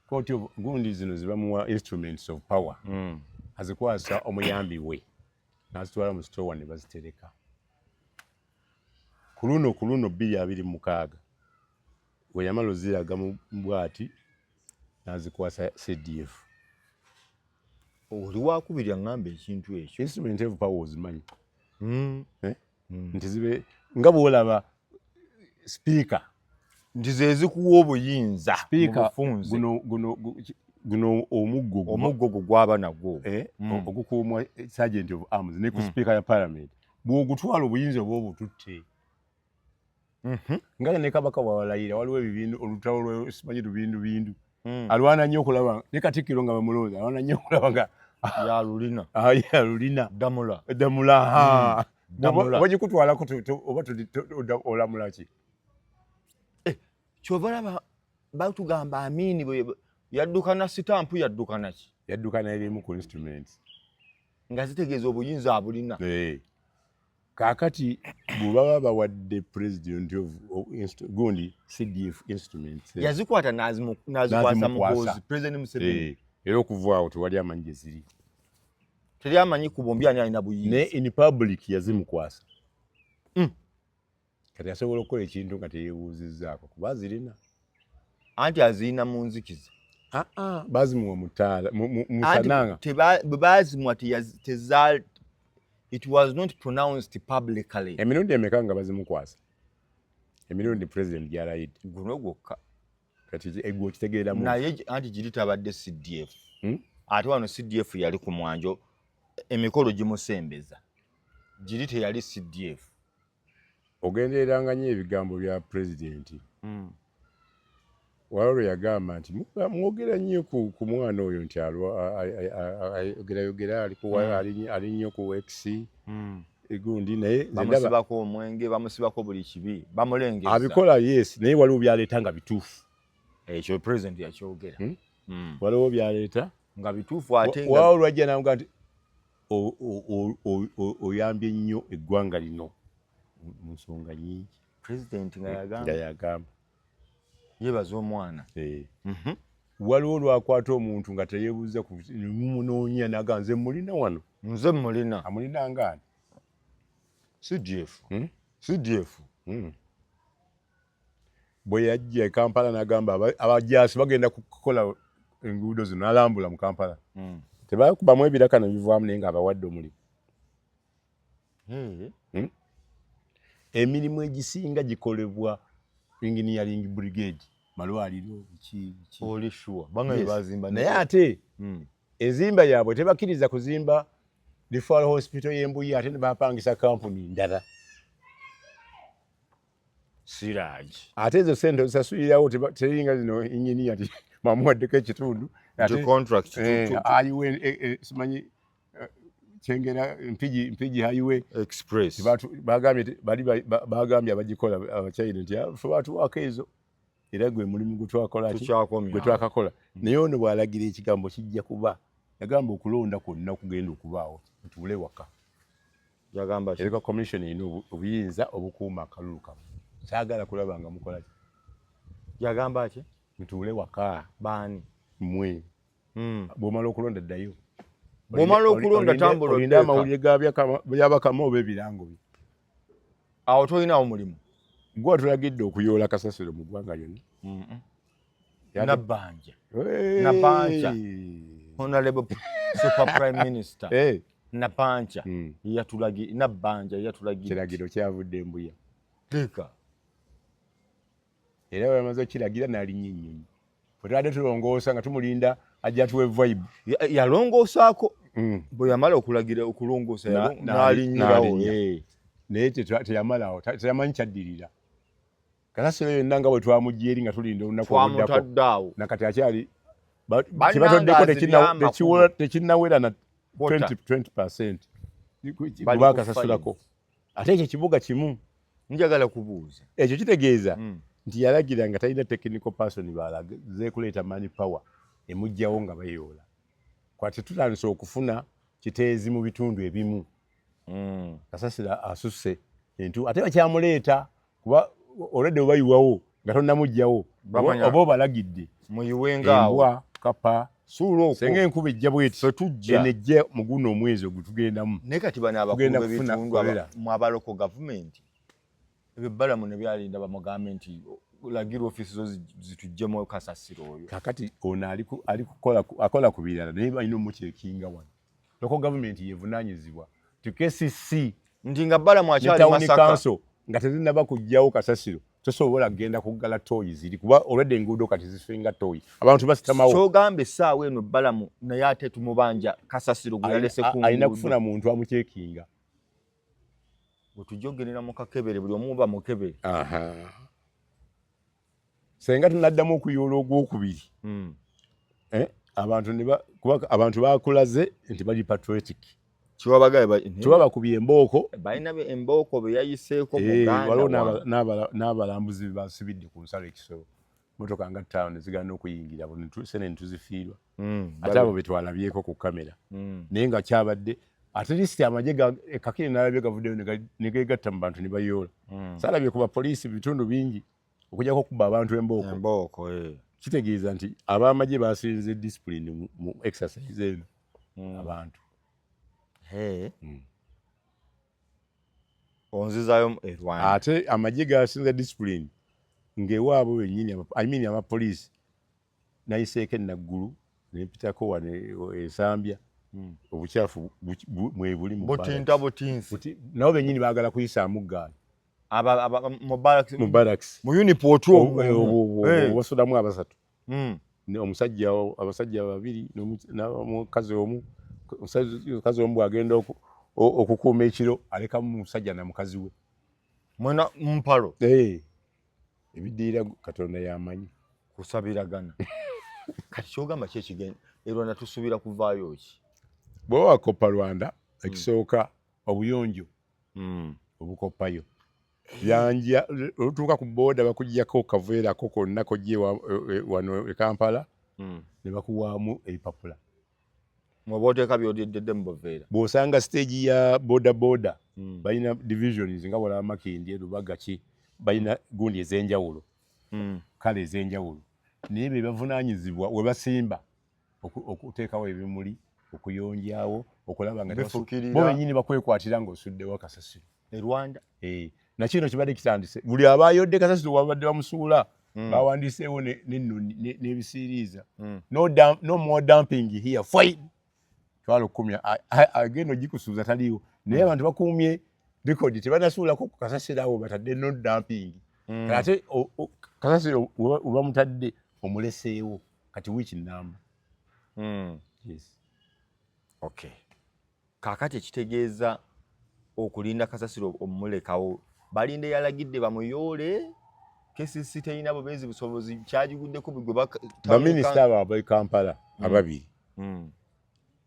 Kooti gundi zino zibamuwa instruments of power. Azikwasa omuyambi we. N'azitwala mu sitowa ne bazitereka. Ku luno 2026 we yamala oziraga mu bwati n'azikwasa CDF. Oli wakubirya ng'ambe ekintu ekyo. Instrument of power ozimanyi. Nti zibe nga bw'olaba speaker nti ze zikuwa obuyinza mu bufunze. Guno omuggo gwaba nagwo ogukuumwa sergeant of arms ne ku speaker ya parliament bw'ogutwala obuyinza obwobututte. Nga ne kabaka wawalayira waliwo ebibindu olutalo lwesimanyi lubindu alwana nnyo okulaba ne Katikkiro nga bamulooza alwana nnyo okulaba nga yalulina damula bagikutwalako oba olamula ki? Kyobalaba batugamba Amini yaddukana sitampu yaddukana ki? Yaddukana erimu ku instruments nga zitegeeza obuyinza abulina. Kaakati bw'obaba bawadde president gundi CDF instruments yazikwata n'azikwasa Muhoozi President Museveni. Era okuva awo tewali amanyi gye ziri. Teri amanyi ku bombi ani alina buyinza. Ne in public yazimukwasa. Kati asobola okukola ekintu nga teyeebuuzizzaako kuba zirina. Anti azirina mu nzikiza. Bazimuwa mutaala musananga. Bwe bazimuwa it was not pronounced publicly. Emirundi emeka nga bazimukwasa? Emirundi president gyalayidde. Guno gwokka. Kati egwo kitegeeramu. Naye anti giri tabadde CDF. Ate wano CDF yali ku mwanjo emikolo gimusembeza. Giri teyali CDF. Ogenderanga nnyo ebigambo bya pulezidenti. Waliwo yagamba nti mwogera nnyo ku mwana oyo nti ayogera ali nnyo ku X egundi naye bamusibako omwenge bamusibako buli kibi bamulengeza abikola yes naye waliwo byaleeta nga bituufu. Ekyo president yakyogera. Waliwo byaleeta nga bituufu ate nga waliwo lwajja n'amuga nti oyambye nnyo eggwanga lino mu nsonga nnyingi. President nga yagamba yebaza omwana. Waliwo lwakwata omuntu nga teyeebuuza ku mumunoonya naga nze mulina wano. Nze mulina. Amulina ngaani? CDF. Bwe yajja e Kampala n'agamba abajaasi bagenda kukola enguudo zino alambula mu Kampala. Tebakubamu ebiraka ne bivaamu naye nga abawadde omulimu. Emirimu egisinga gikolebwa engineering brigade malwaliro ki oli sure banga bazimba naye ate enzimba yaabwe tebakkiriza kuzimba referral hospital y'Embuye ate ne bapangisa kampuni ndala. Siraj ate ezo sente ozisasulirawo teringa zino engineer ti mamuwaddeko ekitundu contract highway simanyi Chengera Mpigi Highway Express bagambye abagikola abachina nti fe batuwaako ezo era gwe mulimu gutwakola gwe twakakola naye ono bw'alagira ekigambo kijja kuba yagamba okulonda kwonna kugenda okubaawo ntuule waka. Yagamba ereka commission ino obuyinza obukuuma akalulu kamu saagala kulaba nga mukola ki. Yagamba ki? Ntuule waka. Baani? Mmwe. Bw'omala okulonda ddayo. Bw'omala okulonda tambula olinda amawulire byabakama oba ebirango bye. Awo tolinawo mulimu. gwa tulagidde okuyoola kasasiro mu ggwanga lyonna. Nabbanja Honorable Super Prime Minister Nabbanja yatulagidde kiragiro kyavudde mbuya teeka era bamaze okiragira n'alinnya ennyonyi bwe tubadde tulongoosa nga tumulinda ajja tuwe vibe yalongoosaako bwe yamala okulagira okulongoosa n'alinnyirawo naye teyamalawo teyamanyi kyaddirira kasasiro yonna nga bwe twamugya eri nga tulinda olunaku oluddawo nakati akyali kibatoddeko tekinnawera na 20% kuba kasasulako ate ekyo kibuga kimu njagala kubuuza ekyo kitegeeza nti yalagira nga talina technical person balaze kuleeta money power emugjawo nga bayoola kwate tutandise okufuna kiteezi mu bitundu ebimu kasasira asusse entu ate bakyamuleeta kuba olwedde obayiwawo nga tonnamugjawo oba obalagidde muyiwengaawo kapa suula senga enkuba ejja bweti enejja mu guno omwezi ogutugendamu naye kati bano abakulu b'ebitundu mu abaloko gavumenti ebyo Balamu ne byalinda bamugambe nti lagira ofiisi zo zitujjemu kasasiro oyo kakati ono akola ku birala naye balina omukyekinga wano loko gavumenti yevunaanyizibwa ti KCC nti nga Balamu akyali Masaka nga tezinnaba kujjawo kasasiro tosobola kugenda kuggala tooyi ziri kuba olwedde enguudo kati zisinga tooyi abantu basitamawo kyogambe essaawa eno Balamu naye ate tumubanja kasasiro gwe yalese ku nguudo alina kufuna muntu amukyekinga bwe tujja okugendera mu kakebere buli omu ba mukebere senga tunaddamu okuyoola ogwokubiri abantu bakulaze nti bali patriotic kiwa bakubye embooko balina embooko be yayiseeko waliwo n'abalambuzi basibidde ku nsalo ekisolo motoka nga 5 nezigana okuyingira sene nituzifiirwa ate abo betwalabyeko ku kamera naye nga kyabadde at least amagye kakiri n'alabye gavuddeyo ne geegatta mu bantu ne bayoola saalabye ku bapoliisi bitundu bingi okugyako okuba abantu embooko kitegeeza nti ab'amagye basinze discipline mu exercise eno abantu onzizayo Rwanda ate amagye gasinze discipline ng'ewaabwe wenyini amapoliisi nayiseeko enaggulu nempitako wano esambya obukyafu mwebuli butinsi nabo benyini baagala kuyisaamu ggaali mu barracks mu uniport wasodamu abasatu abasajja babiri n'omukazi omu omukazi omu bwagenda okukuuma ekiro alekamu musajja na mukazi we mwena mpalo ebiddiira Katonda yamanyi kusabiragana kati kyogamba kyekigenda Rwanda tusuubira kuvaayo ki bw'oba wakoppa Rwanda ekisooka obuyonjo obukoppayo byanja olutuuka ku booda bakuggyako kaveerako konna kojje wano e Kampala ne bakuwaamu ebipapula mwoboteeka by'oddedde mu buveera bw'osanga stage ya boda balina divisions nga wala Makindye Lubaga ki balina gundi ez'enjawulo kale ez'enjawulo naye be bavunaanyizibwa we basimba okuteekawo ebimuli okuyonjaawo okulaba nga bo bennyini bakwekwatira ng'osuddewo kasasiro Rwanda nakino kibadde kitandise buli abayodde kasasiro wabadde bamusuula bawandiiseewo n'ebisiiriiza no more dumping here fine twalo kumya agenda ogikusuuza taliiwo naye abantu bakuumye rekodi tebanasuulako ku kasasiro awo batadde no dumping ate kasasiro oba mutadde omuleseewo kati wiiki nnamba okay kaakati ekitegeeza okulinda kasasiro omulekawo balinde yalagidde bamuyoole KCC terina bubeezi busobozi kyagiguddeko baminisita abo ab'e Kampala ababiri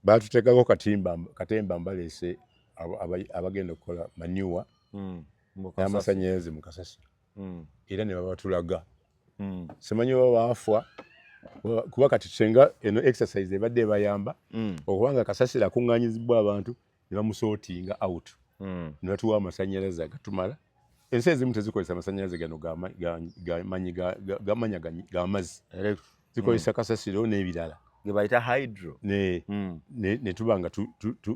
batuteekako katemba mbaleese abagenda okukola manure n'amasannyalaze mu kasasiro era ne babatulaga simanyi oba baafwa kuba kati senga eno exercise ebadde ebayamba okubanga kasasiro akuŋŋaanyizibwa abantu ne bamusootinga out ne batuwa amasannyalaze agatumala ensi ezimu tezikozesa amasannyalaze gano gamazzi zikozesa kasasiro n'ebirala ge bayita hydro ne tuba nga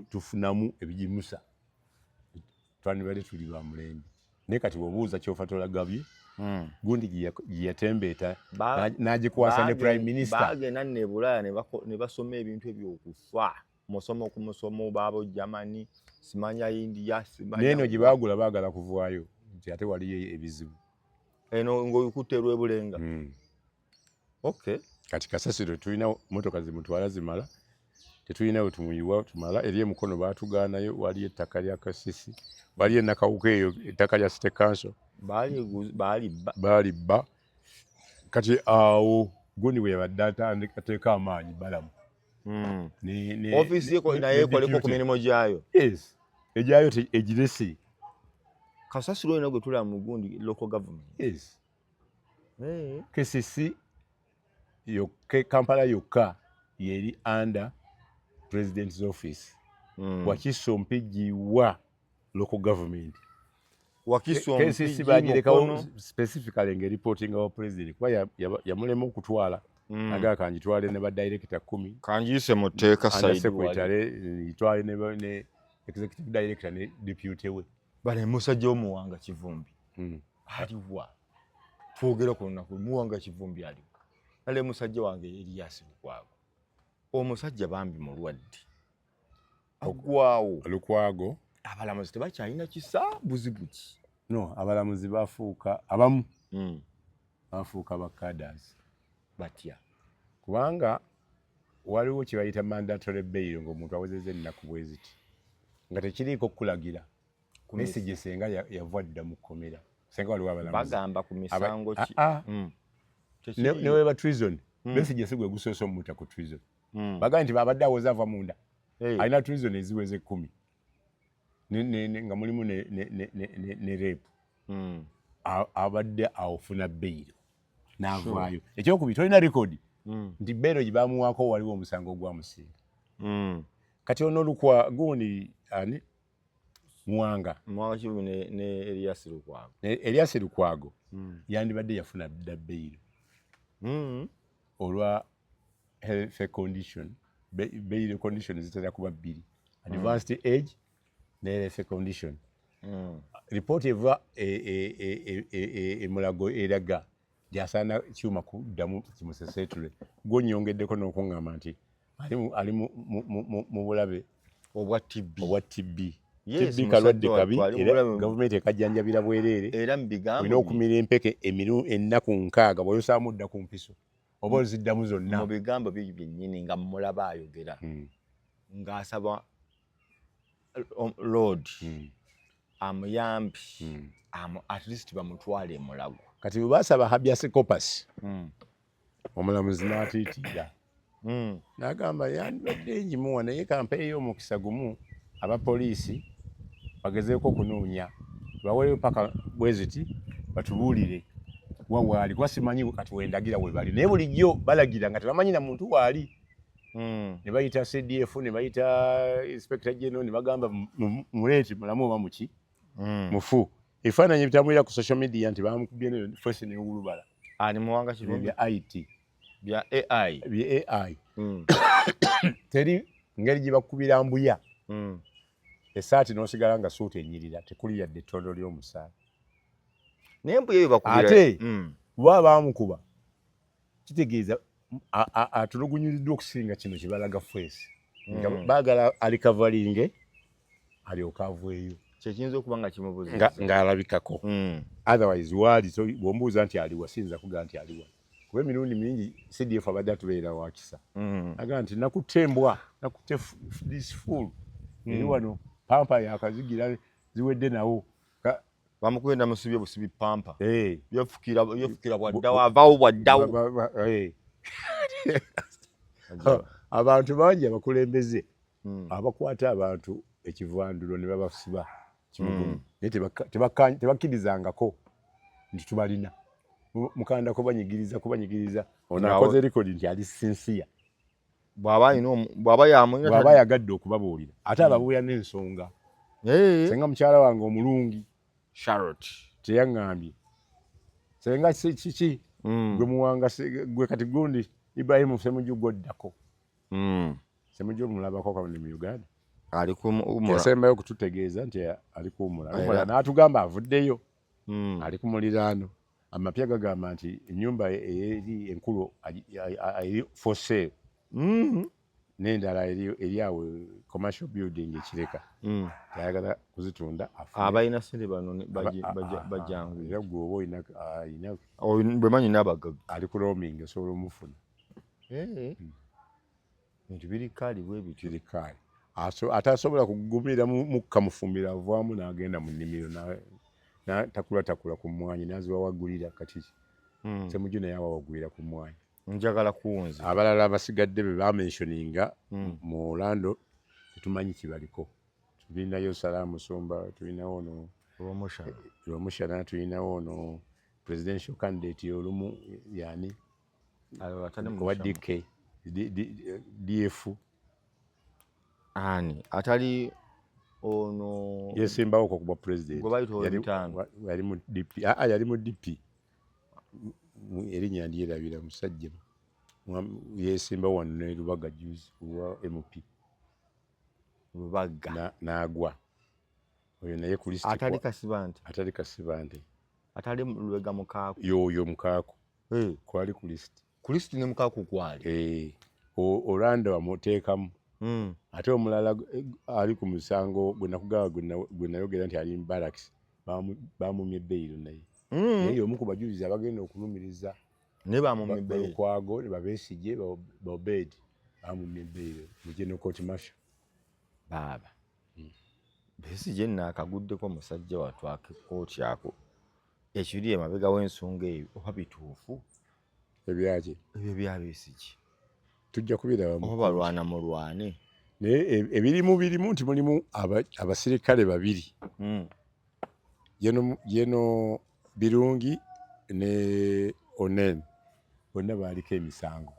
tufunamu ebijimusa twandibadde tuli ba mulembe ne kati wobuuza kyofa tolagabye gundi giyatembeeta n'agikwasa ne prime minister bagenda ne Bulaya ne basoma ebintu ebyokufa musomo ku musomo baabo Germany simanya India simanya neno gye baagula baagala kuvaayo nti ate waliyo ebizibu eno ng'oyikutte Lwebulenga. Okay, kati kasasiro tulina motoka zimutwala zimala tetulina we tumuyiwa tumala eri emukono baatugaanayo waliyo ettaka lya Kasisi waliyo Nakawuka eyo ettaka lya State Council baali kati awo gundi we yabadde ateeka amaanyi Balamu office ye naye ekoliko ku mirimu gyayo egyayo egirese Kasasiro olina gwe tulaba mu gundi local government KCC Kampala yokka yeri under president's office Wakiso Mpigi local government Wakiso KCC bagirekawo specifically nge reporting of president kuba yamulema okutwala aga kanjitwale ne ba director 10 kanjise muteeka side secretary itwale ne executive director ne deputy we bale musajja omuwanga Kivumbi aliwa twogera ku lunaku muwanga Kivumbi aliwa ale musajja wange Elias Lukwago omusajja bambi mulwadde agwawo Lukwago abalamuzi tebakyalina kisa buzibuki no abalamuzi bafuuka abamu bafuuka bakadasi batya kubanga waliwo kye bayita mandatory bail ng'omuntu awezezza ennaku bwe ziti nga tekiriiko kulagira message senga yava dda mu kkomera senga waliwo abalamuzi bagamba ku misango ki ne weba treason message sigwe gusoso omuta ku treason bagamba nti babadde awoza ava munda alina treason eziweze 10 nga mulimu ne rape abadde awufuna bail n'avaayo ekyokubiri tolina rekodi nti bail gye bamuwaako waliwo omusango ogwamusinga kati ono Lukwa gundi ani Muwanga Kivu ne Elias Lukwago Elias Lukwago yandibadde yafuna dda bail olwa health condition bail condition zitera kuba bbiri advanced age ne health condition report eva emulago eraga jasaana kyuma kuddamu kimusesetule gwonyongeddeko n'okuŋŋamba nti ali mu bulabe obwa TB TB kalwadde kabi era gavumenti ekajjanjabira bwereere era mubigambo olina okumira empeke ennaku 6 bw'oyosaamu dda ku mpiso oba oziddamu zonna mu bigambo byo byennyini nga mulaba ayogera ng'asaba Lord amuyambi at least bamutwale Mulago kati bwe baasaba habeas corpus omulamuzi n'atiitira n'agamba yandibadde njimuwa naye kampeeyo omukisa gumu abapoliisi bagezeeko okunoonya baweeyo paka bwe ziti batubuulire wawaali kuba simanyi kati wendagira we bali naye bulijjo balagira nga tebamanyi na muntu waali ne bayita CDF ne bayita inspector general ne bagamba muleeti mulamu oba muki mufu ebifaananyi bitambulira ku social media nti bamukubye neyo fesi n'ewulubala ani Muwanga Kivumbi bya IT bya AI teri ngeri gye bakubira mbuya esaati n'osigala nga suuti enyirira tekuli yadde ettondo ly'omusaala naye mbuya eyo bakubira ate bwa baamukuba kitegeeza atulugunyiriddwa okusinga kino kye balaga fesi nga baagala alikavalinge alyoka aveeyo kyekiyinza okuba nga kimubuza ng'alabikako otherwise waali bw'ombuuza nti aliwa siyinza kugaa nti aliwa kuba emirundi mingi CDF abadde atubeera wakisa agamba nti nakutembwa nakutte this fool eri wano pampa yakazigira ziwedde nawo bamukubenda musibye busibi pampa yefukira bwaddawo avaawo bwaddawo abantu bangi abakulembeze abakwata abantu ekivandulo ne babasiba kimugumu naye tebakkirizangako nti tubalina mukandako banyigiriza ono akoze rekodi nti ali sinsiya bw'aba yagadde okubabuulira ate ababuulira n'ensonga senga mukyala wange omulungi Charlotte teyaŋŋambye senga kiki gwe Muwanga gwe kati gundi Ibrahim Ssemujju gwoddako Ssemujju mulabako kabone mu Uganda ali kuumula yasembayo okututegeeza nti ali kuumula n'atugamba avuddeyo ali ku muliraano amapya gagamba nti ennyumba eri enkulu eri for sale n'endala eri awo commercial building ekireka ayagala kuzitunda abalina sente bano bajangu era gwe oba olina bwe manyi n'abagaga ali ku roaming osobola omufuna bintu biri kaali bwe bityo biri kaali ate asobola kugumira mukka mufumira avaamu n'agenda mu nnimiro takula ku mmwanyi n'aziwa wagulira kati Ssemujju naye awagulira ku mmwanyi njagala kuwunza abalala abasigadde be bamentioninga mu Orlando tetumanyi kibaliko tulinayo Salaamu Musumba tulinawo no Romushana tulinawo no presidential candidate olumu yani wa DK DF ani atali ono yesimbawo ko kuba president yali mu DP yali mu DP erinnya ndyerabira musajja yesimba wano ne Lubaga juice wa MP Lubaga n'agwa oyo naye ku list atali Kasibante atali Lubega Mukaaku yoyo Mukaaku kwali ku list ne Mukaaku kwali Orlando amuteekamu ate omulala ali ku musango gwe nakugaba gwe nayogera nti ali Barracks bamumye beyiro naye naye omu ku bajulizi abagenda okulumiriza ne bamumye beyiro Lukwago ne Babesigye Bobed bamumye beyiro mu General Court Martial baba Besigye nakagguddeko musajja watwake kooti ako ekiri emabega w'ensonga eyo oba bituufu ebyaki ebyo bya Besigye tujja kubiraba oba balwana mulwane naye ebirimu nti mulimu abasirikale babiri Jeno Birungi ne Onen bonna baaliko emisango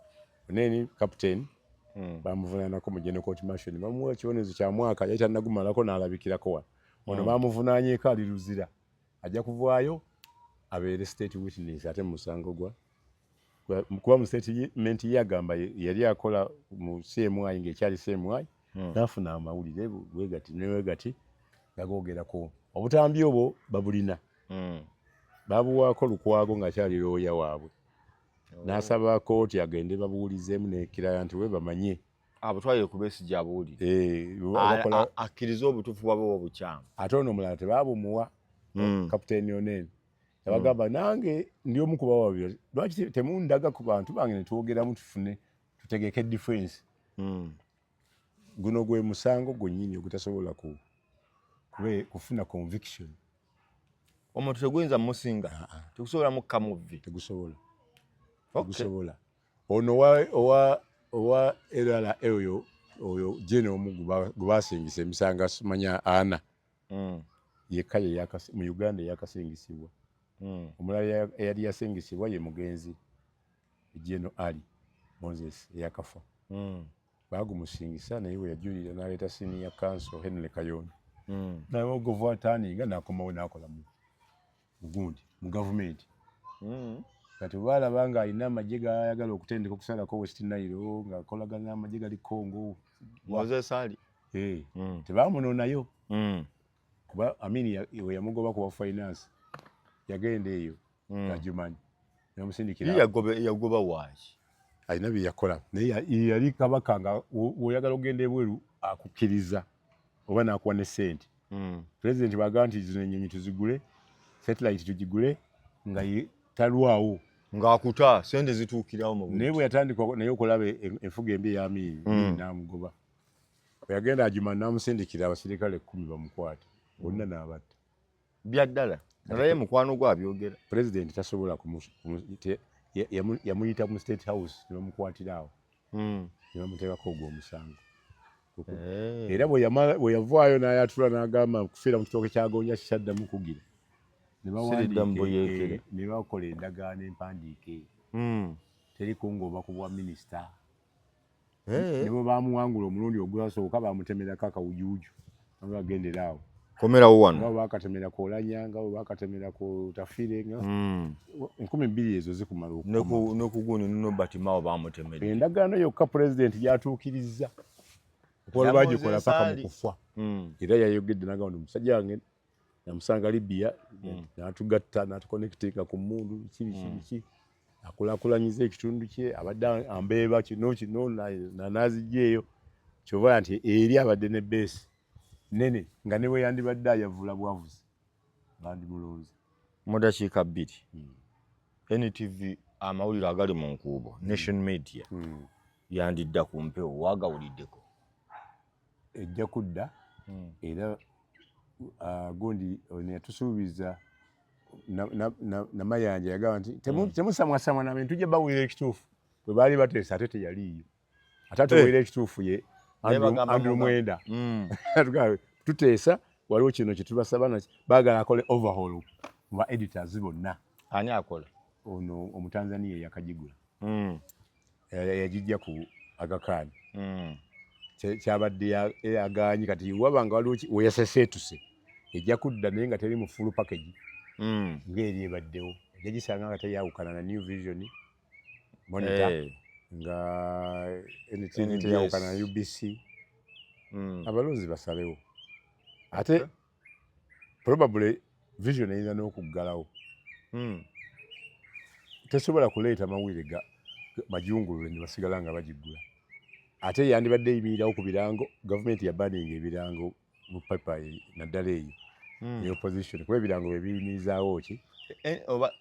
Onen captain bamuvunaanako mu General Court Martial bamuwa ekibonezo kya mwaka yali tannagumalako n'alabikirako wano ono bamuvunaanyeeko ali luzira ajja kuvaayo abeere state witness ate mu musango kuba mu statement yagamba yali akola mu CMI ng'ekyali CMI n'afuna amawulire wegati gagoogerako obutambi obwo babulina babuwaako Lukwago ng'akyali looya waabwe n'asaba kooti agende babuwulizeemu n'ekiraya nti we bamanye abutwalire ku Besigye abuwulire akkiriza obutuufu bwabwe obukyamu ate ono omulala tebaabumuwa kapiteeni Onen yabagamba nange ndi omu ku babiri lwaki temundaga ku bantu bange ne twogeramu tufune tutegeke difference guno gwe musango gwennyini ogutasobola kufuna conviction omuntu teguyinza musinga tegusobola mukka muvvi tegusobola ono owa erala oyo jene omu gwe basingisa emisango asumanya ana yekka mu Uganda yakasingisibwa omulala eyali yasingisibwa ye mugenzi Jeno Ali Moses eyakafa bagumusingisa naye we yajulira n'aleeta senior counsel Henry Kayondo naye ogovataaninga n'akomawo n'akola mugundi mu gavumenti kati baalaba nga alina amagye gayagala okutendeka okusalako West Nile ng'akolagana n'amagye gali Congo Moses Ali tebaamunoonayo kuba Amini we yamugoba ku finance yagenda eyo ajumanyi namusindikira yagoba waaki alina bye yakola naye yali kabaka nga oyagala ogenda ebweru akukkiriza oba n'akuwa ne ssente pulezidenti bwagamba nti zino ennyonyi tuzigule satellite tugigule nga talwawo ng'akuta ssente zituukirawo mu naye bwe yatandika naye okulaba enfuga embi ey'Amini n'amugoba bwe yagenda ajumanyi n'amusindikira abasirikale 10 bamukwate bonna n'abatta byaddala naye mukwano gwa byogera president tasobola yamuyita mu State House ne bamukwatira awo ne bamuteekako ogwo omusango era bwe yavaayo n'ayatula n'agamba kufiira mu kitooke kya Gonja kikyaddamu kugira ne bakola endagaano empandiike teri kungoma ku bwa minisita ne bwe bamuwangula omulundi ogwasooka bamutemerako akawujuuju bagendera awo komerawo wano nga bakatemera ku Olanyanga bakatemera ku Tafire nga 12 ezo zikumala n'okuguni Nobert Mao bamutemera endagaano yokka president yatuukiriza okuba bagikola paka mu kufa era yayogedde n'agamba omusajja wange namusanga Libya n'atugatta n'atuconnectinga ku mmundu kiki akulakulanyiza ekitundu kye abadde ambeeba kino n'azijja eyo kyova nti eri abadde ne base nene nga ne bwe yandibadde ayavula bwavuzi bandimulonze mu dakiika 2 NTV amawulire agali mu nkuubo Nation Media yandidda ku mpewo wagawuliddeko ejja kudda era gundi yatusuubiza namayanja yagamba nti temusamwasamwa nabe tujja bawulira ekituufu bwe baali bateesa ate teyaliiyo ate atuwulira ekituufu ye Andrew Mwenda tuteesa waliwo kino kyetubasaba baagala akole overhaul mu ba editors bonna. Ani akola? Ono Omutanzania yakagigula yagijja ku Aga Khan kyabadde yagaanyi kati wabanga waliwo weyaseseetuse ejja kudda naye nga teri mu full package ng'eri ebaddewo ejja gisanga nga teyawukana na New Vision monitor nga NTV teyawukana na UBC abalonzi basalewo ate probably Vision eyinza n'okuggalawo tesobola kuleeta mawulire majungulule ne basigala nga bagigula ate yandibadde eyimirirawo ku birango gavumenti yabaninga ebirango mu papa naddala eyo ne opposition kuba ebirango bye biyimirizaawo ki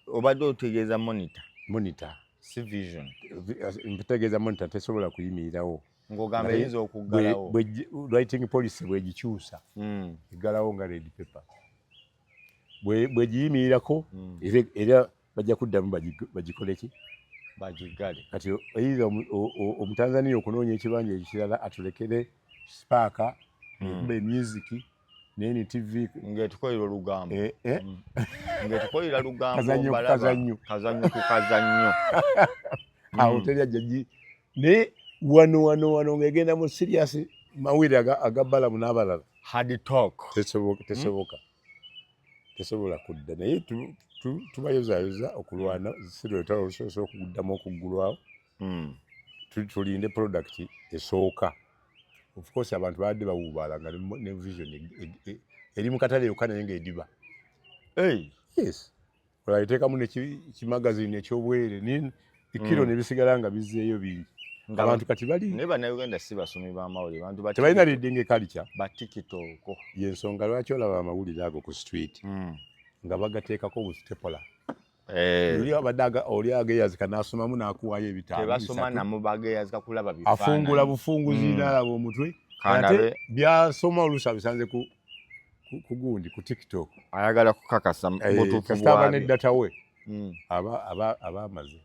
obadde otegeeza monitor si Vision mputegeeza monitor tesobola kuyimirirawo ng'ogamba eyinza okuggalawo writing policy bwegikyusa eggalawo nga red paper bwegiyimirirako era bajja kuddamu bagikoleki bagigale kati eyiza Omutanzania okunoonya ekibanja ekirala atulekere Spark ekube music ne NTV ng'etukolera olugambo ng'etukolera lugambo kazannyo ku kazannyo awo teri ajja ne wano ng'egenda mu serious mawulire agabbalamu n'abalala hard talk tesobola kudda naye tubayozayoza okulwana sirwetala olusobola okuguddamu okuggulwawo tulinde product esooka of course abantu badde bawubaala nga ne Vision eri mu katale yokka naye ng'ediba yes olabiteekamu nekimagazini ekyobwere ekiro ne bisigala nga bizzeeyo bingi abantu kati bali naye bannayuganda si basomi b'amawulire bantu tebalina reading culture ba TikTok y'ensonga lwaki olaba amawulire ago ku street nga bagateekako bustepola oli ageyazika n'asomamu n'akuwayo ebitabo tebasoma namu bageyazika kulaba bifaananyi afungula bufunguzi n'alaba omutwe ate byasoma oluusi abisanze ku gundi ku TikTok ayagala kukakasa butuufu kasita aba ne data we aba amaze